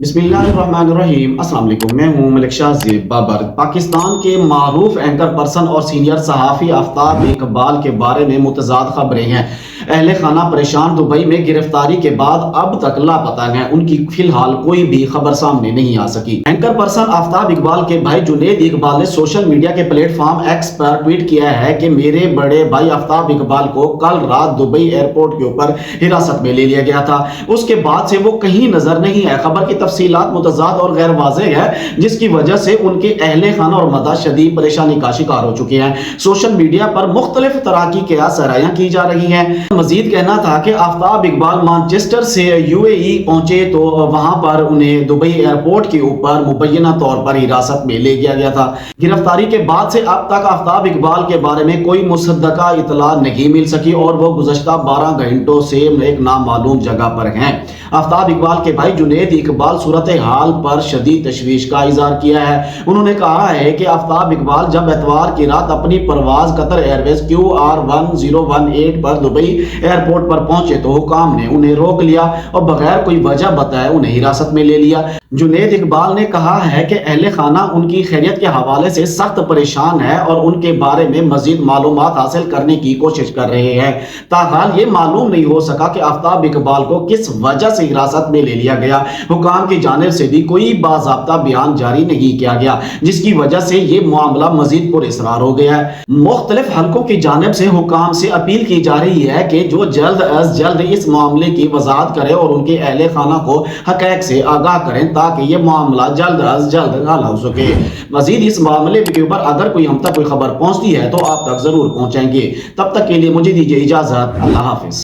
बिस्मिल्लाहिर्रहमानिर्रहीम। अस्सलाम वालेकुम। मैं हूं मलिक शाहज़ेब बाबर। पाकिस्तान के मारूफ एंकर पर्सन और सीनियर सहाफ़ी आफ्ताब इकबाल के बारे में मुतज़ाद खबरें हैं। अहले खाना परेशान। दुबई में गिरफ्तारी के बाद अब तक लापता हैं। उनकी फिलहाल कोई भी खबर सामने नहीं आ सकी। एंकर पर्सन आफ्ताब इकबाल के भाई जुनैद इकबाल ने सोशल मीडिया के प्लेटफॉर्म एक्स पर ट्वीट किया है कि मेरे बड़े भाई आफ्ताब इकबाल को कल रात दुबई एयरपोर्ट के ऊपर हिरासत में ले लिया गया था। उसके बाद से वो कहीं नजर नहीं है। खबर की तफसीलात मुतज़ाद और गैर वाज़ेह है, जिसकी वजह से उनके अहले खाना और मदा शदीद परेशानी का शिकार हो चुके हैं। सोशल मीडिया पर मुख्तलिफ तरह की कियासराइयां की जा रही हैं। मजीद कहना था कि आफ्ताब इकबाल मैनचेस्टर से यूएई पहुंचे तो वहां पर उन्हें दुबई एयरपोर्ट के ऊपर मुबैना तौर पर हिरासत में ले गया था। गिरफ्तारी के बाद से अब तक आफ्ताब इकबाल के बारे में कोई मुसद्दका इतला नहीं मिल सकी और वो गुज़श्ता 12 घंटों से एक नामालूम जगह पर हैं। आफ्ताब इकबाल के भाई जुनैद इकबाल सूरत हाल पर शदीद तशवीश का इजहार किया है। उन्होंने कहा है कि आफ्ताब इकबाल जब एतवार की रात अपनी परवाज कतर एयरवेज QR 1018 पर दुबई एयरपोर्ट पर पहुंचे तो हुकाम ने उन्हें रोक लिया और बगैर कोई वजह बताए उन्हें हिरासत में ले लिया। जुनैद इकबाल ने कहा है कि अहले खाना उनकी खैरियत के हवाले से सख्त परेशान है और उनके बारे में मजीद मालूमात हासिल करने की कोशिश कर रहे हैं। ताहाल ये मालूम नहीं हो सका कि आफ्ताब इकबाल को किस वजह से हिरासत में ले लिया गया। हुकाम की जानिब से भी कोई बाज़ाब्ता बयान जारी नहीं किया गया, जिसकी वजह से ये मामला मजीद पुरअसरार हो गया है। मुख्तलिफ हलकों की जानिब से हुकाम से अपील की जा रही है कि जो जल्द अज जल्द इस मामले की वजाहत करे और उनके अहले खाना को हक़ैक़ से आगाह करें ताकि ये मामला जल्द अज जल्द हल हो सके। मजीद इस मामले के ऊपर अगर कोई हम तक कोई खबर पहुंचती है तो आप तक जरूर पहुंचाएंगे। तब तक के लिए मुझे दीजिए इजाजत। अल्लाह हाफिज।